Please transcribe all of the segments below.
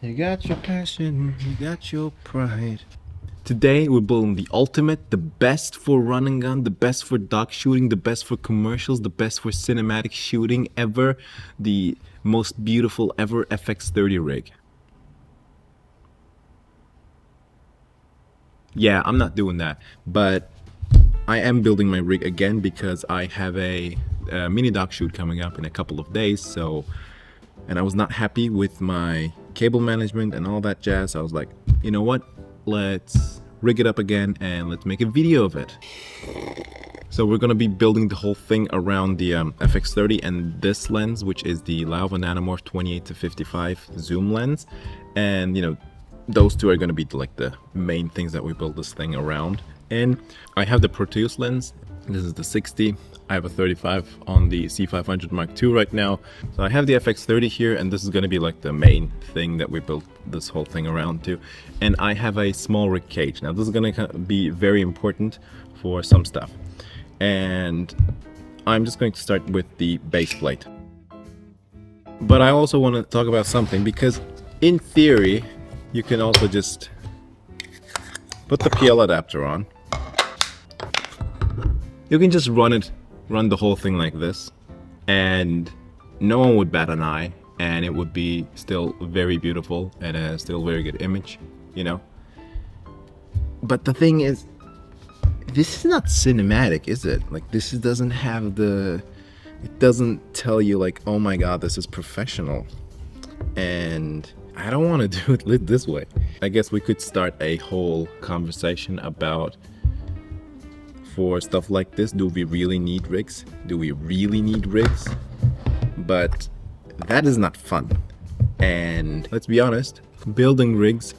You got your passion, you got your pride. Today we're building the ultimate, the best for run and gun, the best for dog shooting, the best for commercials, the best for cinematic shooting ever, the most beautiful ever FX30 rig. Yeah, I'm not doing that, but I am building my rig again because I have a mini dog shoot coming up in a couple of days, and I was not happy with my cable management and all that jazz. I was like, you know what? Let's rig it up again and let's make a video of it. So we're gonna be building the whole thing around the FX30 and this lens, which is the laowa Nanomorph 28-55 zoom lens. And you know, those two are gonna be like the main things that we build this thing around. And I have the Proteus lens. This is the 60. I have a 35 on the C500 Mark II right now. So I have the FX30 here, and this is going to be like the main thing that we built this whole thing around to. And I have a small rig cage. Now this is going to be very important for some stuff. And I'm just going to start with the base plate. But I also want to talk about something, because in theory, you can also just put the PL adapter on. You can just run the whole thing like this, and no one would bat an eye, and it would be still very beautiful and a still very good image, you know. But the thing is, this is not cinematic, is it? Like, this doesn't have the, it doesn't tell you like, oh my god, this is professional. And I don't want to do it this way. I guess we could start a whole conversation about, for stuff like this, do we really need rigs? Do we really need rigs? But that is not fun. And let's be honest, building rigs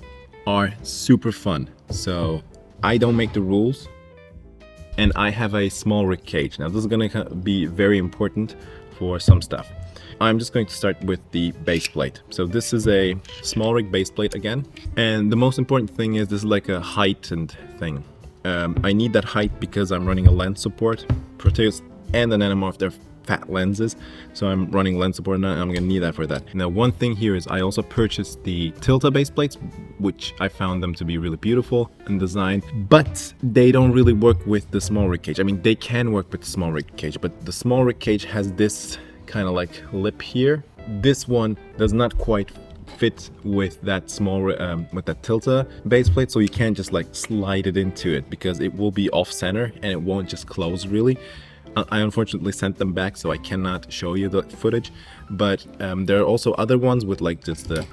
are super fun. So I don't make the rules, and I have a small rig cage. Now this is gonna be very important for some stuff. I'm just going to start with the base plate. So this is a small rig base plate again. And the most important thing is this is like a heightened thing. I need that height because I'm running a lens support. Proteus and the Nanomorph, they're fat lenses, so I'm running lens support and I'm gonna need that for that. Now one thing here is I also purchased the Tilta base plates, which I found them to be really beautiful in design, but they don't really work with the small rig cage. I mean, they can work with the small rig cage, but the small rig cage has this kind of like lip here. This one does not quite fit with that small with that Tilta base plate, so you can't just like slide it into it because it will be off center and it won't just close really. I unfortunately sent them back, so I cannot show you the footage, but there are also other ones with like just the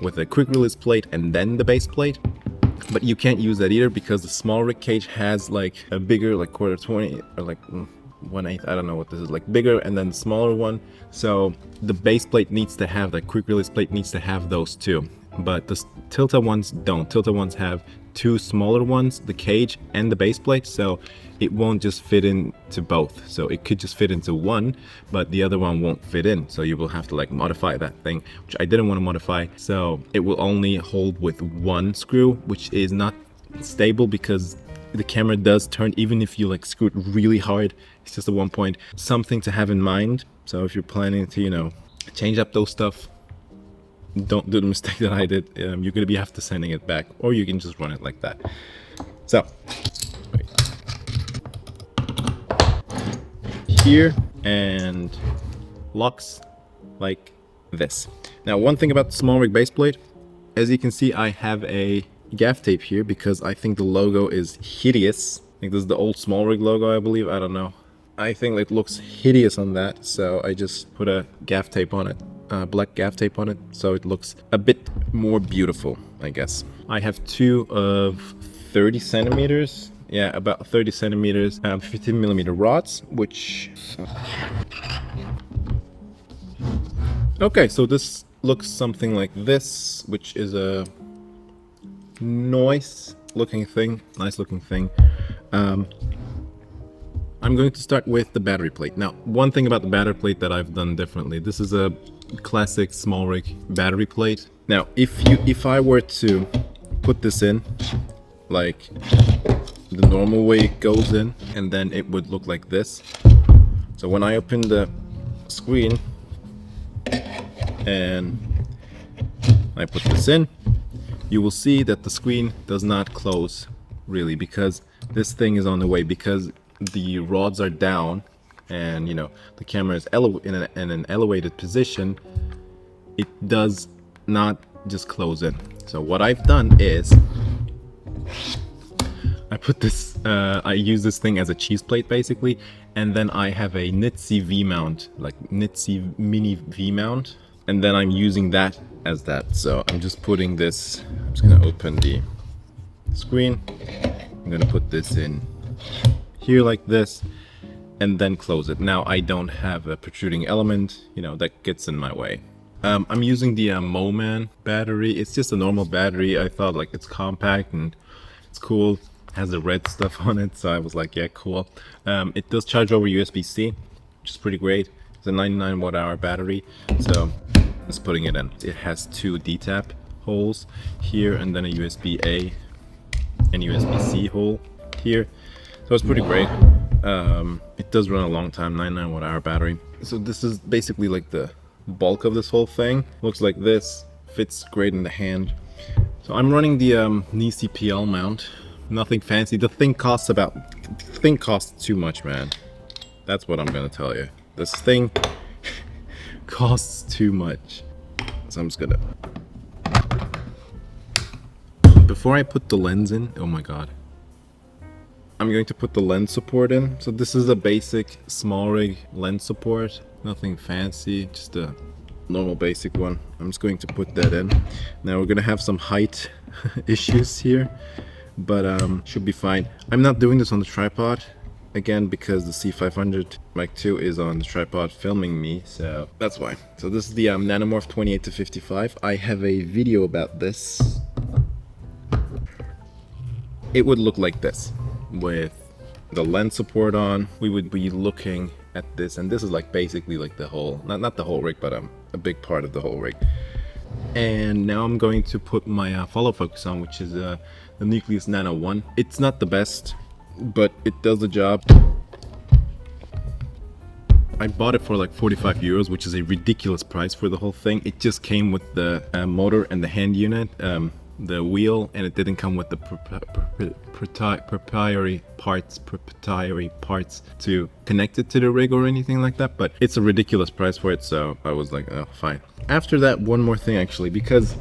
with a quick release plate and then the base plate, but you can't use that either because the small rig cage has like a bigger, like quarter 20 or like 1/8, I don't know what this is, like bigger and then smaller one. So the base plate needs to have, that quick release plate needs to have those two, but the Tilta ones don't. Tilta ones have two smaller ones, the cage and the base plate, so it won't just fit into both. So it could just fit into one, but the other one won't fit in, so you will have to like modify that thing, which I didn't want to modify. So it will only hold with one screw, which is not stable because the camera does turn even if you like screw it really hard. It's just a 1 point. Something to have in mind. So if you're planning to, you know, change up those stuff, don't do the mistake that I did. You're gonna have to sending it back, or you can just run it like that. So here, and locks like this. Now one thing about the small rig base plate, as you can see, I have a gaff tape here because I think the logo is hideous. I think this is the old small rig logo, I believe. I don't know. I think it looks hideous on that, so I just put a gaff tape on it, black gaff tape on it, so it looks a bit more beautiful, I guess. I have two of 30 centimeters. Yeah, about 30 centimeters, 15 millimeter rods, which... Okay, so this looks something like this, which is a nice looking thing. I'm going to start with the battery plate. Now, one thing about the battery plate that I've done differently, this is a classic small rig battery plate. Now, if I were to put this in like the normal way it goes in, and then it would look like this. So when I open the screen and I put this in, you will see that the screen does not close really, because this thing is on the way, because the rods are down and, you know, the camera is in an elevated position. It does not just close in. So what I've done is I put this, I use this thing as a cheese plate basically, and then I have a Nitsi V mount, like Nitsi mini V mount, and then I'm using that as that. So I'm just putting this, I'm just gonna open the screen, I'm gonna put this in here like this, and then close it. Now I don't have a protruding element, you know, that gets in my way. I'm using the Moman battery. It's just a normal battery. I thought like it's compact and it's cool. Has the red stuff on it, so I was like, yeah, cool. It does charge over USB-C, which is pretty great. It's a 99 watt-hour battery, so just putting it in. It has two D-tap holes here, and then a USB-A and USB-C hole here, so it's pretty great. It does run a long time, 99 watt-hour battery. So this is basically like the bulk of this whole thing. Looks like this, fits great in the hand. So I'm running the Nisi PL mount. Nothing fancy. The thing costs too much, man. That's what I'm gonna tell you. This thing costs too much. So I'm just gonna, before I put the lens in, oh my god, I'm going to put the lens support in. So this is a basic small rig lens support, nothing fancy, just a normal basic one. I'm just going to put that in. Now we're gonna have some height issues here, but should be fine. I'm not doing this on the tripod again because the C500 Mark II is on the tripod filming me, so that's why. So this is the Nanomorph 28-55. I have a video about this. It would look like this with the lens support on. We would be looking at this, and this is like basically like the whole, not the whole rig, but a big part of the whole rig. And now I'm going to put my follow focus on, which is the Nucleus Nano 1. It's not the best, but it does the job. I bought it for like 45 euros, which is a ridiculous price for the whole thing. It just came with the motor and the hand unit, the wheel, and it didn't come with the proprietary parts to connect it to the rig or anything like that. But it's a ridiculous price for it, so I was like, oh, fine. After that, one more thing actually, because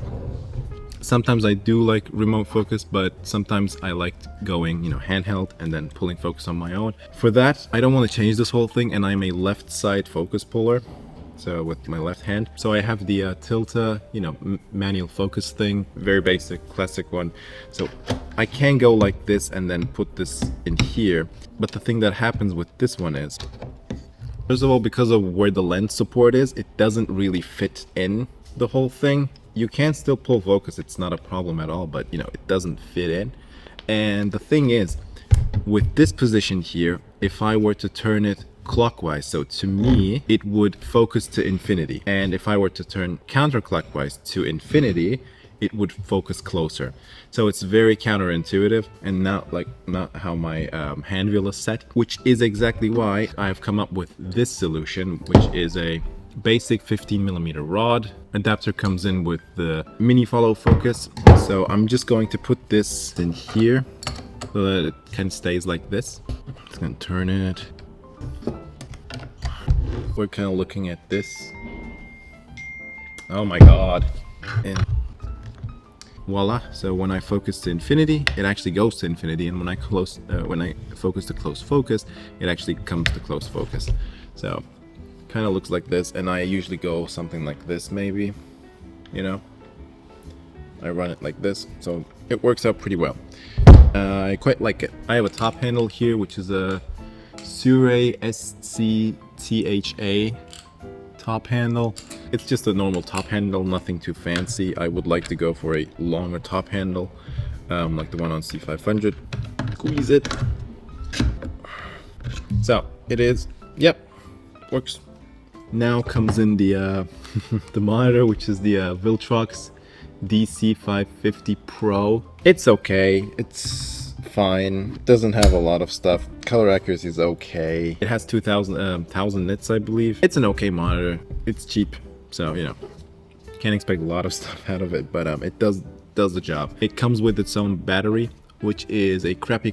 sometimes I do like remote focus, but sometimes I like going, you know, handheld and then pulling focus on my own. For that, I don't want to change this whole thing, and I'm a left side focus puller, so with my left hand. So I have the Tilta, you know, manual focus thing, very basic, classic one. So I can go like this and then put this in here. But the thing that happens with this one is, first of all, because of where the lens support is, it doesn't really fit in the whole thing. You can still pull focus, it's not a problem at all, but you know, it doesn't fit in. And the thing is, with this position here, if I were to turn it clockwise, so to me it would focus to infinity, and if I were to turn counterclockwise to infinity, it would focus closer. So it's very counterintuitive and not how my hand wheel is set, which is exactly why I've come up with this solution, which is a basic 15mm rod. Adapter comes in with the mini follow focus. So I'm just going to put this in here so that it kind of stays like this. Just gonna turn it. We're kind of looking at this. Oh my god. And voila. So when I focus to infinity, it actually goes to infinity, and when I focus to close focus, it actually comes to close focus. So kind of looks like this, and I usually go something like this, maybe, you know. I run it like this, so it works out pretty well. I quite like it. I have a top handle here, which is a Sure SCTHA top handle. It's just a normal top handle, nothing too fancy. I would like to go for a longer top handle, like the one on C500. Squeeze it. So it is, yep, works. Now comes in the the monitor, which is the Viltrox DC550 Pro. It's okay, it's fine. It doesn't have a lot of stuff. Color accuracy is okay. It has 1000 nits, I believe. It's an okay monitor. It's cheap, so you know, Can't expect a lot of stuff out of it, but it does the job. It comes with its own battery, which is a crappy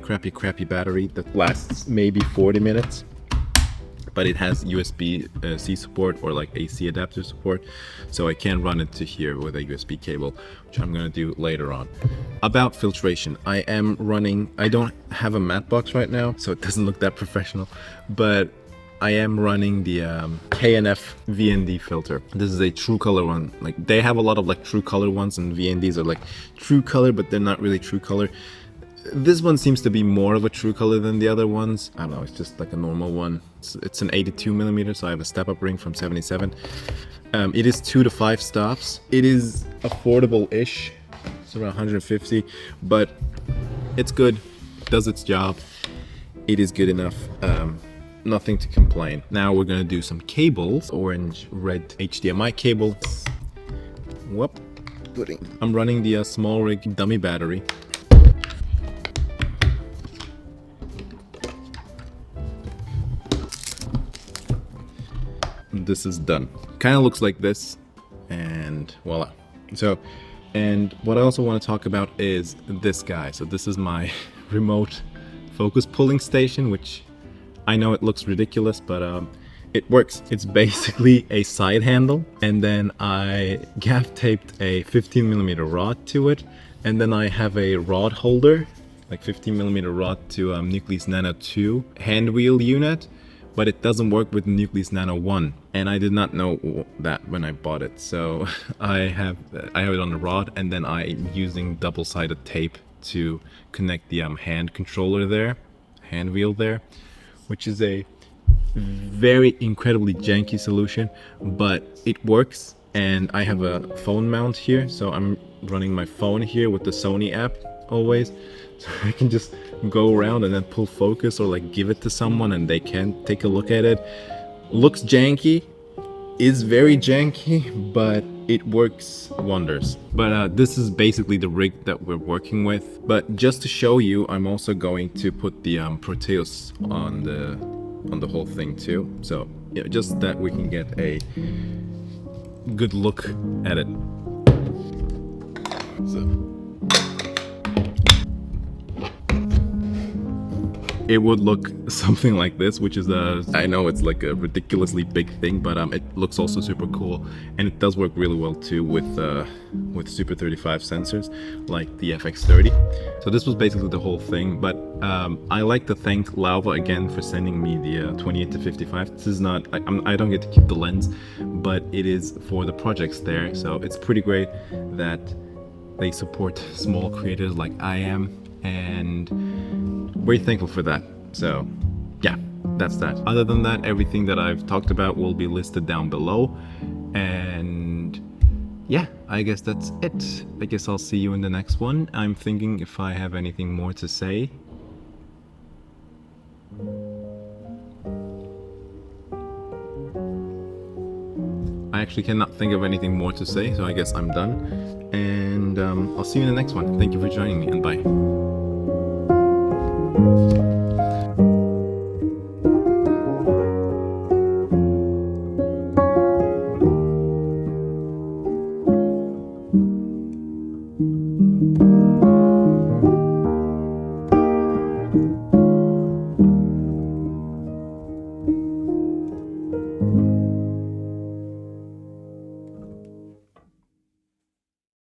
battery that lasts maybe 40 minutes. But it has USB-C support or like AC adapter support, so I can run it to here with a USB cable, which I'm gonna do later on. About filtration, I don't have a matte box right now, so it doesn't look that professional, but I am running the K&F VND filter. This is a true color one. Like, they have a lot of like true color ones, and VNDs are like true color, but they're not really true color. This one seems to be more of a true color than the other ones. I don't know, it's just like a normal one. It's an 82mm, so I have a step-up ring from 77. It is 2 to 5 stops. It is affordable-ish. It's around 150, but it's good. Does its job. It is good enough. Nothing to complain. Now we're gonna do some cables. Orange, red HDMI cable. Whoop. I'm running the small rig dummy battery. This is done. Kind of looks like this, and voila. So, and what I also want to talk about is this guy. So this is my remote focus pulling station, which I know it looks ridiculous, but it works. It's basically a side handle, and then I gaff taped a 15mm rod to it, and then I have a rod holder, like 15mm rod to Nucleus Nano 2 hand wheel unit. But it doesn't work with Nucleus Nano 1, and I did not know that when I bought it. So I have it on the rod, and then I'm using double-sided tape to connect the hand controller there, hand wheel there, which is a very incredibly janky solution, but it works. And I have a phone mount here, so I'm running my phone here with the Sony app always. So I can just go around and then pull focus or like give it to someone and they can take a look at it. Looks janky, is very janky, but it works wonders. But this is basically the rig that we're working with. But just to show you, I'm also going to put the Proteus on the whole thing too. So yeah, just that we can get a good look at it. So it would look something like this, which is I know it's like a ridiculously big thing, but it looks also super cool, and it does work really well too with Super 35 sensors like the FX30. So this was basically the whole thing, but I like to thank laowa again for sending me the 28 to 55. This is not, I don't get to keep the lens, but it is for the projects there, so it's pretty great that they support small creators like I am, and very thankful for that. So yeah, that's that. Other than that, everything that I've talked about will be listed down below, and yeah, I guess that's it. I guess I'll see you in the next one. I'm thinking if I have anything more to say. I actually cannot think of anything more to say, so I guess I'm done, and I'll see you in the next one. Thank you for joining me, and bye.